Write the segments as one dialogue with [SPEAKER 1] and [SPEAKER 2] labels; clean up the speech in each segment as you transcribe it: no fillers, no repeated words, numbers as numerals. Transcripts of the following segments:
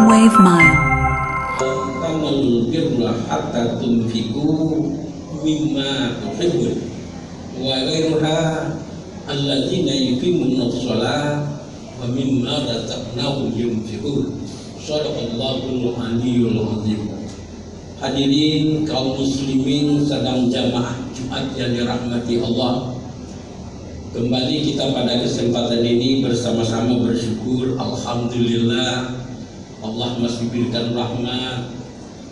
[SPEAKER 1] Wave Mile.
[SPEAKER 2] Tanal birra hatta tunfiqu mimma tuhibbun wa ghayruha alladzina yuqimuna shalah wa mimma razaqnahum yunfiqun. Shadaqallahul aliyyul azim. Hadirin kaum muslimin sedang jamaah Jumat yang dirahmati Allah. Kembali kita pada kesempatan ini bersama-sama bersyukur, alhamdulillah Allah masih berikan rahmat,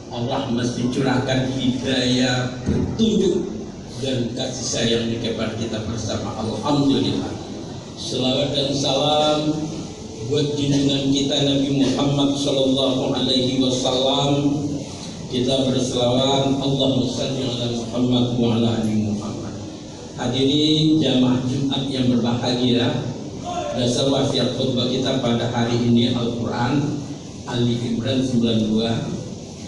[SPEAKER 2] Allah masih curahkan hidayah, petunjuk dan kasih sayang di kepada kita bersama. Alhamdulillah. Selawat dan salam buat junjungan kita Nabi Muhammad sallallahu alaihi wasallam. Kita berselawat, Allahumma shalli ala Muhammad wa ala ali Muhammad. Hadirin jamaah Jumat yang berbahagia, dasar wasiat khutbah kita pada hari ini Al-Quran Ali Imran 92,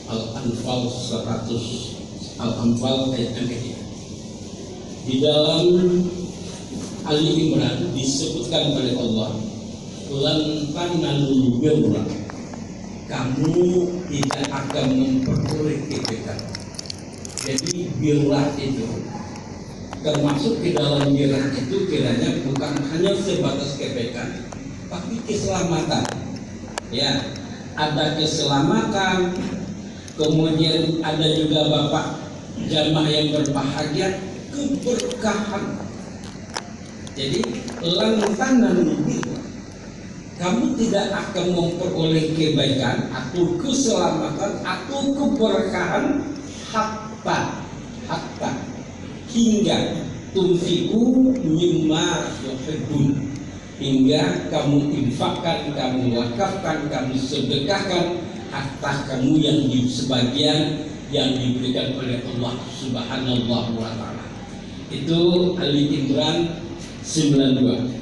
[SPEAKER 2] Al-Anfal 100, Al-Anfal ayat yang ketiga. Di dalam Ali Imran disebutkan oleh Allah, lan tanalul birra, kamu tidak akan memperoleh kebaikan. Jadi birra itu termasuk di dalam birra itu kiranya bukan hanya sebatas kebaikan, tapi keselamatan. Ya, ada keselamatan, kemudian ada juga Bapak jamaah yang berbahagia, keberkahan. Jadi lantanan itu kamu tidak akan memperoleh kebaikan atau keselamatan atau keberkahan hatta hingga tunfiku mimma yuhibbun, hingga kamu infakkan, kamu wakafkan, kamu sedekahkan harta kamu yang sebagian yang diberikan oleh Allah Subhanahu wa ta'ala. Itu Ali Imran 92.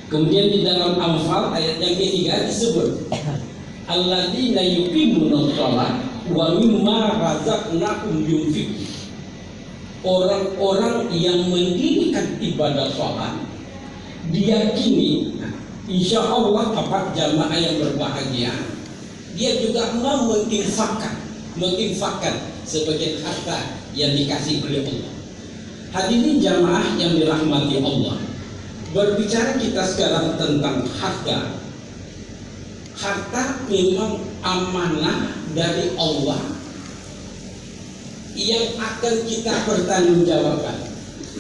[SPEAKER 2] Kemudian di dalam Anfal ayat yang ketiga disebut alladzina yuqimuna shalah wa mimma razaqnahum yunfiqun. Orang-orang yang mendirikan ibadah sholat diyakini insya Allah Bapak jamaah yang berbahagia, dia juga mau menginfakkan sebagian harta yang dikasih oleh Allah. Hadirin jamaah yang dirahmati Allah, berbicara kita sekarang tentang harta. Harta memang amanah dari Allah yang akan kita pertanggungjawabkan.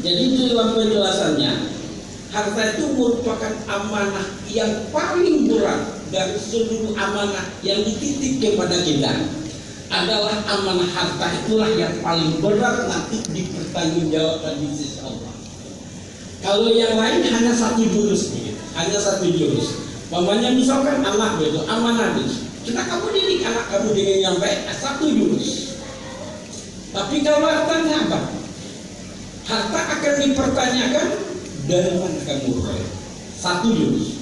[SPEAKER 2] Jadi dalam penjelasannya, harta itu merupakan amanah yang paling berat dari seluruh amanah yang dititip kepada kita. Adalah amanah harta, itulah yang paling berat nanti dipertanggungjawabkan di sisi Allah. Kalau yang lain hanya satu jurus, hanya satu jurus. Mamanya misalkan anak itu amanah itu, kita kamu didik anak kamu dengan yang baik, satu jurus. Tapi kalau hartanya apa? Harta akan dipertanyakan dari mana kamu peroleh. Satu jurus.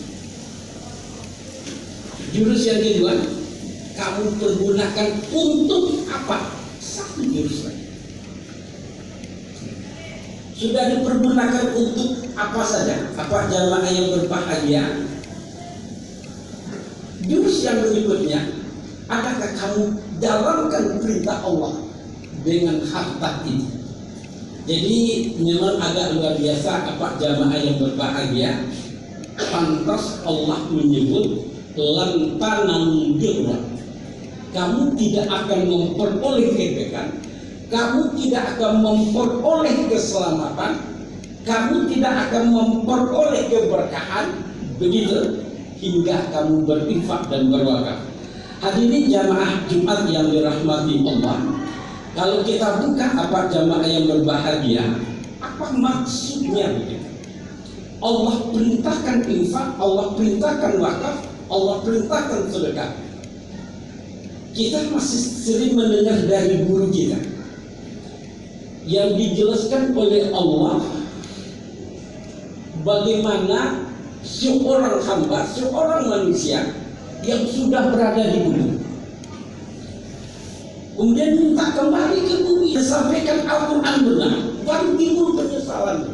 [SPEAKER 2] Jurus yang kedua, kamu pergunakan untuk apa? Satu jurus lagi. Sudah dipergunakan untuk apa saja? Apa jamaah yang berbahagia? Jurus yang berikutnya, adakah kamu jalankan perintah Allah dengan harta ini? Jadi memang agak luar biasa apa jamaah yang berbahagia. Pantas Allah menyebut lantanan birra, kamu tidak akan memperoleh kebaikan, kamu tidak akan memperoleh keselamatan, kamu tidak akan memperoleh keberkahan, begitu hingga kamu berinfak dan berwakaf. Hadirin jamaah Jumat yang dirahmati Allah, kalau kita buka apa jamaah yang berbahagia, apa maksudnya begitu? Allah perintahkan infak, Allah perintahkan wakaf, Allah perintahkan sedekah. Kita masih sering mendengar dari guru kita yang dijelaskan oleh Allah bagaimana seorang hamba, seorang manusia yang sudah berada di bumi kemudian minta kembali ke bumi, disampaikan Al-Quran benar, baru timbul penyesalan.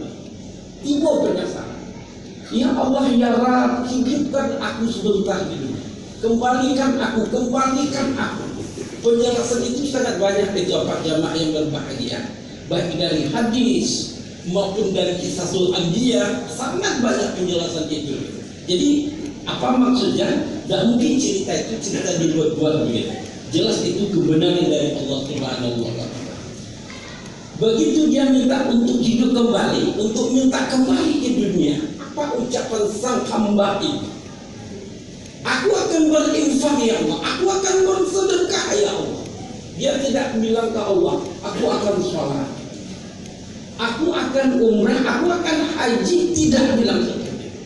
[SPEAKER 2] Ya Allah ya Rabb, hidupkan aku sebentar di dunia. kembalikan aku, kembalikan aku. Penjelasan itu sangat banyak di Pak jamaah yang berbahagia, baik dari hadis maupun dari kisah Anbiya, sangat banyak penjelasan itu. Jadi apa maksudnya? Tidak mungkin cerita itu cerita dibuat-buat begitu. Jelas itu kebenaran dari Allah Subhanahu wa Ta'ala. Begitu dia minta untuk hidup kembali, untuk minta kembali ke dunia, apa ucapan sang hamba itu? Aku akan berinfak ya Allah, aku akan bersedekah ya Allah. Dia tidak bilang ke Allah, aku akan sholat, aku akan umrah, aku akan haji, tidak bilang seperti itu.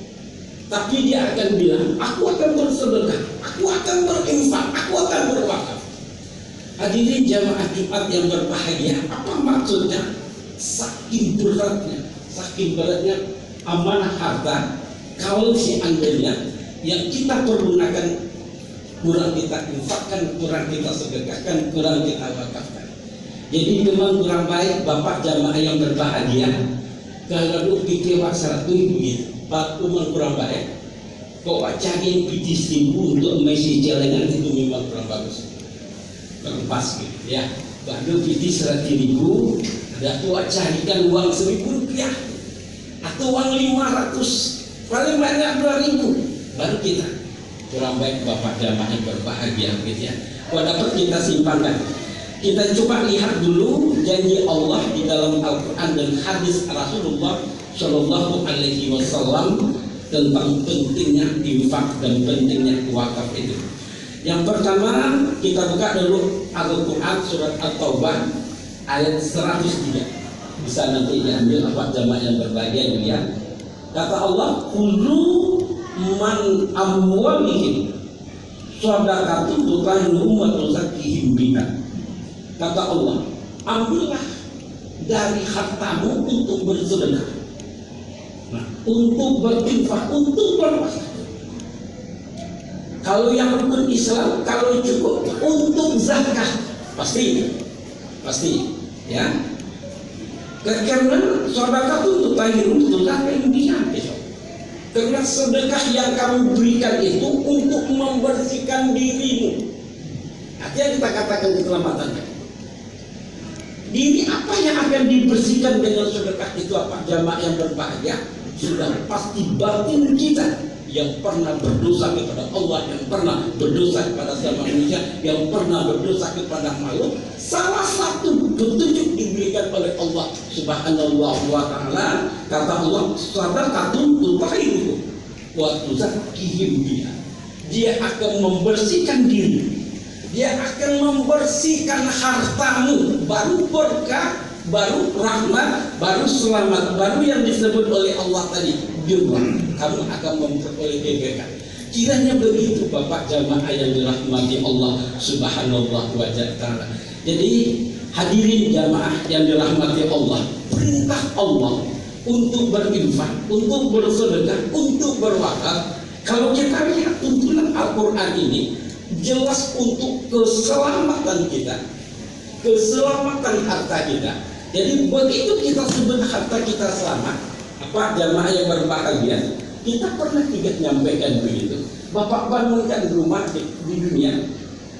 [SPEAKER 2] Tapi dia akan bilang, aku akan bersedekah, aku akan berinfak, aku akan berwakaf. Hadirin jamaah Jumat yang berbahagia, apa maksudnya? Saking beratnya amanah harta, kalau seandainya yang kita pergunakan kurang kita infakkan, kurang kita sedekahkan, kurang kita wakafkan. Jadi memang kurang baik Bapak jamaah yang berbahagia. Kalau pikir waksa itu begitu, Pak Umar kurang baik. Kok cari pitis ribu untuk mengisi celengan itu memang kurang bagus. Pas gitu ya, baru pitis 100.000, ada tua carikan uang 1.000 rupiah atau uang 500, paling banyak 2.000, baru kita kurang baik Bapak jamaah yang berbahagia gitu ya. Kalau dapat kita simpankan. Kita coba lihat dulu janji Allah di dalam Al-Quran dan hadis Rasulullah Shallallahu Alaihi Wasallam tentang pentingnya infak dan pentingnya wakaf itu. Yang pertama kita buka dulu Al-Quran surat At-Taubah ayat 103. Bisa nanti diambil apa jamaah yang berbahagia dilihat. Kata Allah, "Kullu man amwalihim shadaqatun tutahhiruhum wa tuzakkihim biha." Kata Allah, ambillah dari hartamu untuk bersedekah, untuk berinfak, untuk berwakaf. Kalau yang rukun Islam, kalau cukup untuk zakat, pasti, ya. Karena sedekah untuk tahir untuk zakat yang bisa. Karena sedekah yang kamu berikan itu untuk membersihkan dirimu. Artinya kita katakan keselamatannya. Diri apa yang akan dibersihkan dengan sedekah itu apa? Jamaah yang berbahagia, sudah pasti batin kita yang pernah berdosa kepada Allah, yang pernah berdosa kepada sama manusia, yang pernah berdosa kepada makhluk. Salah satu petunjuk diberikan oleh Allah Subhanahu wa Ta'ala, kata Allah, sadaqatun tutahhiruhum wa tuzakkihim biha. Dia akan membersihkan diri, dia akan membersihkan hartamu, baru berkah, baru rahmat, baru selamat, baru yang disebut oleh Allah tadi, jumlah kamu akan memperoleh kebaikan. Kiranya begitu Bapak jamaah yang dirahmati Allah Subhanahu wa Ta'ala. Jadi hadirin jamaah yang dirahmati Allah, perintah Allah untuk berinfak, untuk bersedekah, untuk berwakaf. Kalau kita lihat tuntunan Al-Quran ini jelas untuk keselamatan kita, keselamatan harta kita. Jadi begitu kita sebut harta kita selamat, apa jamaah yang berbahagia, kita pernah tidak menyampaikan begitu. Bapak bangunkan rumah di dunia,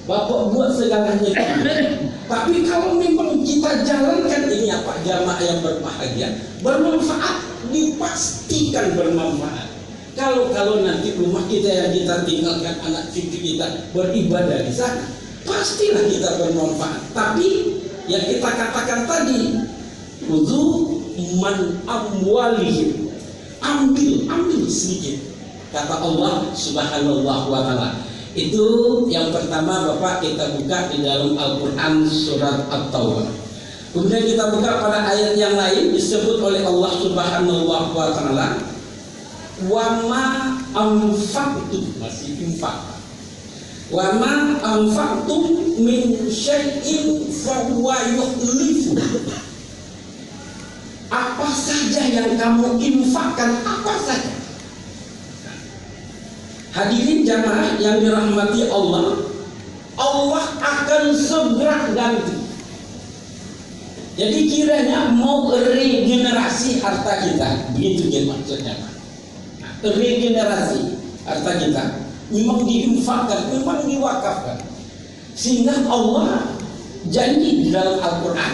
[SPEAKER 2] Bapak buat segalanya, tapi kalau memang kita jalankan ini apa jamaah yang berbahagia, bermanfaat, dipastikan bermanfaat. Kalau nanti rumah kita yang kita tinggalkan, anak cucu kita beribadah di sana, pastilah kita bermanfaat. Tapi yang kita katakan tadi, Khudzu man amwalihim, ambil sedikit. Kata Allah Subhanahu wa Ta'ala. Itu yang pertama Bapak kita buka di dalam Al-Quran surat At-Taubah. Kemudian kita buka pada ayat yang lain disebut oleh Allah Subhanahu wa Ta'ala, wa ma anfaqtum, masih infak. Wa ma anfaqtum min syai'in fa huwa yukhlifu. Apa saja yang kamu infakkan, apa saja. Hadirin jamaah yang dirahmati Allah, Allah akan segera ganti. Jadi kiranya mau regenerasi harta kita, begitu dia maksudnya Pak. Regenerasi harta kita. memang diinfakkan, memang diwakafkan. Sehingga Allah janji di dalam Al-Quran,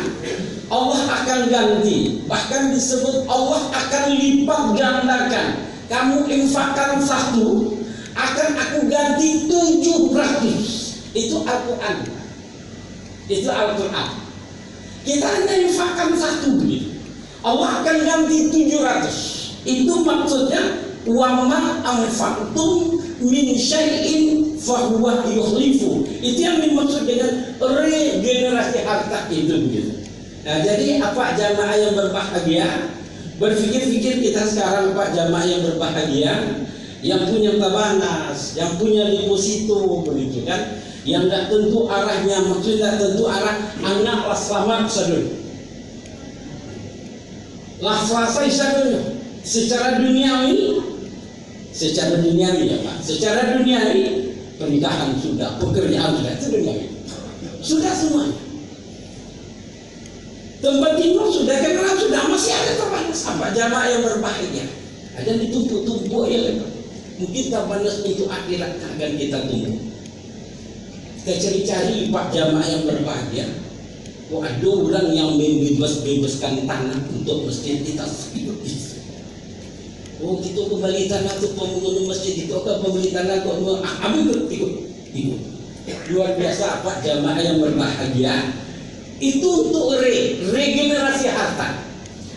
[SPEAKER 2] Allah akan ganti, bahkan disebut Allah akan lipat gandakan. Kamu infakkan 1, akan aku ganti 700. Itu Al-Quran. Itu Al-Quran. Kita hanya infakkan 1 begitu, Allah akan ganti 700. Itu maksudnya wa ma anfaqtum min syai'in fahuwa yukhlifu. Itu yang dimaksud dengan regenerasi harta itu begitu. Nah, jadi apa jamaah yang berbahagia, berpikir-pikir kita sekarang Pak jamaah yang berbahagia, yang punya tabanas, yang punya deposito begitu kan, yang tidak tentu arahnya, maksudnya tidak tentu arah, anak lah selamat sadun, lah selesai sadun. Secara duniawi ya Pak, secara duniawi pernikahan sudah, pekerjaan sudah, itu duniawi sudah semuanya. Tempat tinggal sudah, kendaraan sudah, masih ada tabanas. Apa jamaah yang berbahagia? Ada ditumpuk-tumpuk ya lepas. Mungkin tabanas itu akhirat akan kita tunggu. Kita cari-cari Pak jamaah yang berbahagia. Oh, ada orang yang membebaskan tanah untuk masjid kita hidup. Oh, kita kembali tanah untuk pembangunan masjid itu, atau pembeli tanah untuk ambil ikut. Luar biasa Pak jamaah yang berbahagia. Itu untuk regenerasi harta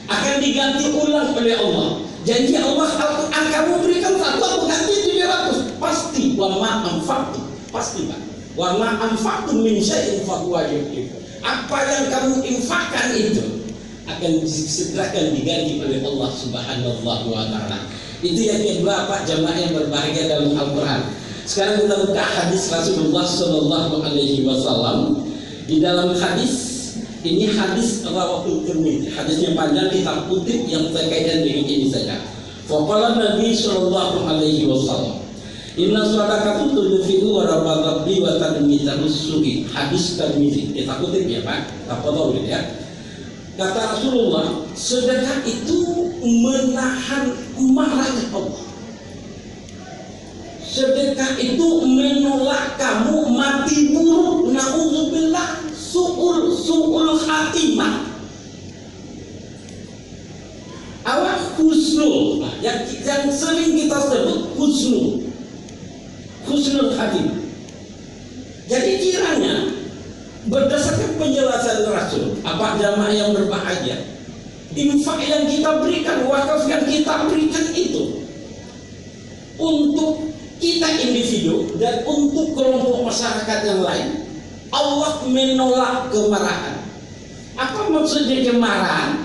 [SPEAKER 2] akan diganti ulang oleh Allah. Janji Allah Al-Quran, kamu berikan 1, aku ganti 700. Pasti wa ma anfaqtum, pasti Pak. Wa ma anfaqtum min syai'in fahuwa yukhlifu. Apa yang kamu infakkan itu akan disegerakan diganti oleh Allah Subhanahu wa taala. Itu yang kedua Pak jamaah yang berbahagia dalam Al-Quran. Sekarang kita buka hadis Rasulullah sallallahu alaihi wasallam. Di dalam hadis ini, hadis rawatul Tirmidzi, hadisnya panjang, kita kutip yang terkait dengan ini saja. Faqala Nabi sallallahu alaihi wasallam, inna shadaqatu tudfi'u wa rabbi wa tanmitu su'i. Hadis Tirmidzi, kita kutip ya Pak, apa tahu ya. Kata Rasulullah, sedekah itu menahan marahnya Allah. Sedekah itu menolak kamu mati buruk, na'udzubillah, su'ul khatimah. Awak husnul, yang sering kita sebut husnul khatimah. Jadi kiranya berdasarkan penjelasan Rasul, apa jamaah yang berbahagia, infak yang kita berikan, wakaf yang kita berikan itu untuk kita individu dan untuk kelompok masyarakat yang lain. Allah menolak kemarahan. Apa maksudnya kemarahan?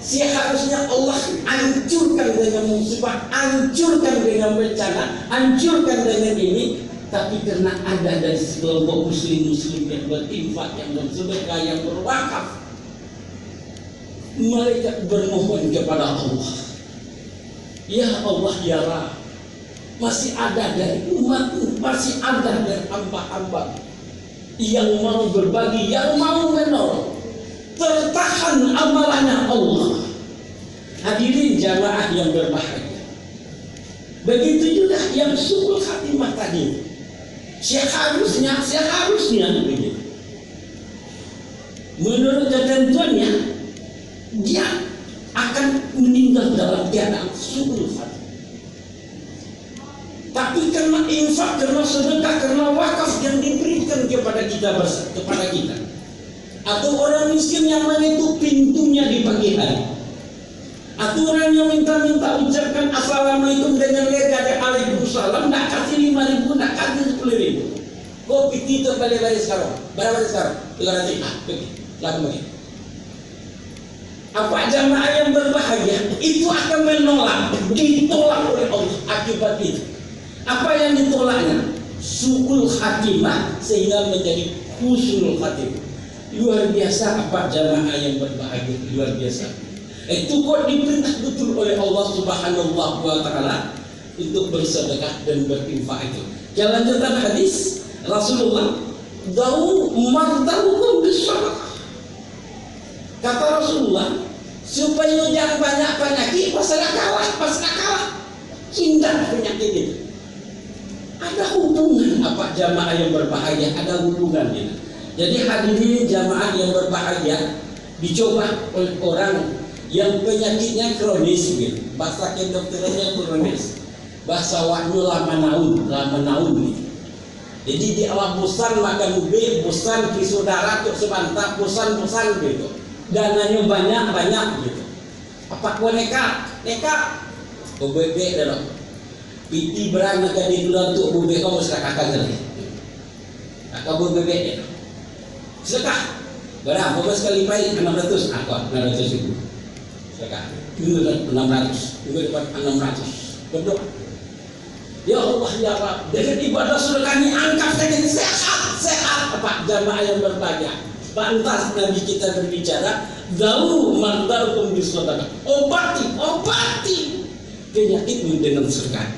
[SPEAKER 2] Seharusnya Allah hancurkan dengan musibah, hancurkan dengan bencana, hancurkan dengan ini. Tapi karena ada dari sekelompok muslim-muslim yang berinfak, yang bersedekah, yang berwakaf, mereka bermohon kepada Allah, ya Allah ya Rabb, masih ada dari umatmu, masih ada dari hamba-hamba yang mau berbagi, yang mau menolong, tertahan amalannya Allah. Hadirin jamaah yang berbahagia, begitu juga yang su'ul khatimah tadi. Seharusnya begitu. Menurut ketentuannya dia akan meninggal dalam keadaan su'ul khatimah. Tapi karena infak, karena sedekah, karena wakaf yang diberikan kepada kita, atau orang miskin yang mengetuk pintunya di pagi hari, atau orang yang minta ucapkan assalamualaikum dengan lega dan waalaikumsalam, nak kasih 5.000, nak kasih 10.000. Kopi itu balik sekarang, berapa sekarang? 300. Pergi, laku lagi. Apa jamaah yang berbahagia itu akan ditolak oleh Allah akibat itu. Apa yang ditolaknya? Su'ul khatimah, sehingga menjadi husnul khatimah. Luar biasa apa jamaah yang berbahagia, luar biasa. Itu kok diperintah betul oleh Allah Subhanahu wa taala untuk bersedekah dan berinfak itu. Lanjutan hadis Rasulullah, "Da'u mardahukum bisadaqah." Kata Rasulullah, supaya jangan banyak penyakit, pas kalah, hindat penyakit itu. Ada hubungan apa jamaah yang berbahagia, ada hubungannya. Jadi hadirin jamaah yang berbahagia dicoba oleh orang yang penyakitnya kronis gitu. Bahasa kedokterannya kronis. Bahasa waktu lama naun gitu. Jadi di awal bosan makan ubi, bosan di saudara tuh sebentar, bosan gitu. Dananya banyak gitu. Apa kau nekat? Bebek dah. Piti berang nak di bulan tu bebek kau mesti kakak kali. Kakak bebek dia. Sedekah. Berapa sekali baik 600 aku 600 ribu. Sedekah. Itu 600. Itu dapat 600. Berdoa. Ya Allah ya Rabb, dengan ibadah sedekah ini angkat saja sehat apa jamaah yang berbahagia. Pantas Nabi kita berbicara, "Dawu mantarukum bisadaqah." Obati penyakitmu dengan sedekah.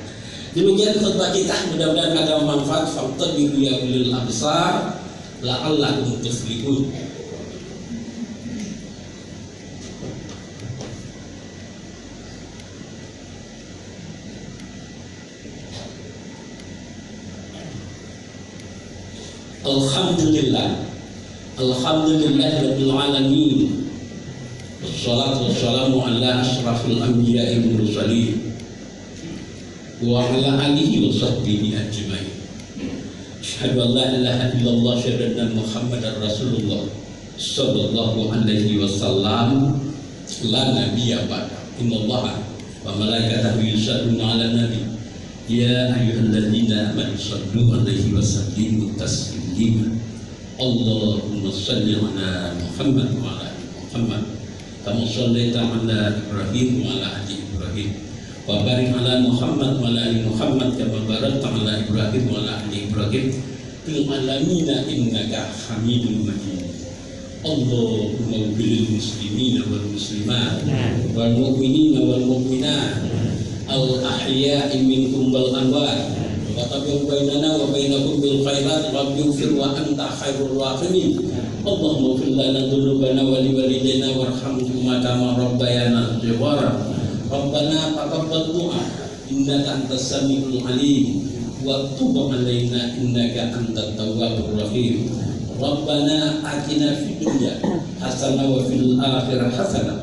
[SPEAKER 2] Demikian khutbah kita, mudah-mudahan ada manfaat. Faqtabiru ya ulil absar la'allakum tuflihun. Alhamdulillah rabbil alamin. Wassalatu wassalamu ala asrafil anbiya'i wal mursalin wa ala alihi wa sahbihi ajma'in. Asyhadu an la ilaha illallah wa asyhadu anna Muhammadar Rasulullah sallallahu alaihi wasallam. La nabiyya ba'da. Innallaha wa malaikatahu yusalluna 'alan nabi. Ya ayyuhalladzina amanu sallu 'alaihi wa sallimu taslima. Allahumma salli 'ala Muhammad wa 'ala ali Muhammad kama shallaita 'ala Ibrahim wa 'ala ali Ibrahim wa barik 'ala Muhammad wa 'ala ali Muhammad kama barakta 'ala Ibrahim wa 'ala ali Ibrahim fil 'alamin innaka Hamidum Majid. Allahumma bil muslimina wal muslimat wal mu'minina wal mu'minat al ahya'i minkum wal amwat wa tabi'u bainana wa bainakum bil khairat waghfir wa anta khairur rahimin. Allahumma ighfir lana dhunubana wa li walidayna warhamhuma kama rabbayana shighara. Rabbana taqabbal du'a innaka antas samiul alim wa tub 'alaina innaka antat tawwabur rahim. Rabbana atina fid dunya hasanah wa fil akhirati hasanah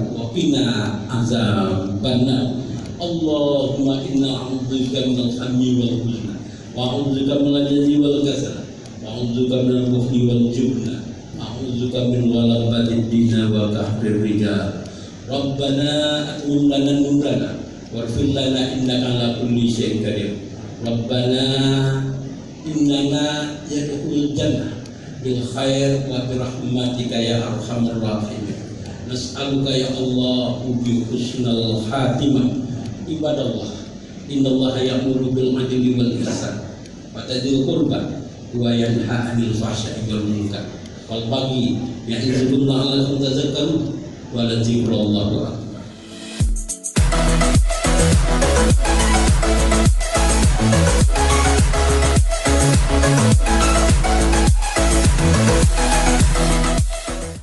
[SPEAKER 2] wa qina azabannar. Allahumma inna a'udzubika minal hammi wal huzn wa a'udzubika minal jazzi wal kasal wa a'udzubika minal bukhli wal jubn wa a'udzubika min ghalabatid din wa qahrir rijal. Rabbana atmim lana nurana warfir lana innaka ala kulli syai'in qadir. Rabbana innana yadkhulul jannah bil khair wa bi rahmatika ya arhamar rahimin. Nas'aluka ya Allah bi husnal khatimah. Ibadallah, innallaha ya'muru bil 'adli wal ihsan wa tadil qurba wa yanha 'anil fahsya'i wal munkar wal baghi ya'izukum la'allakum tadhakkarun wa la dzikrullahi akbar.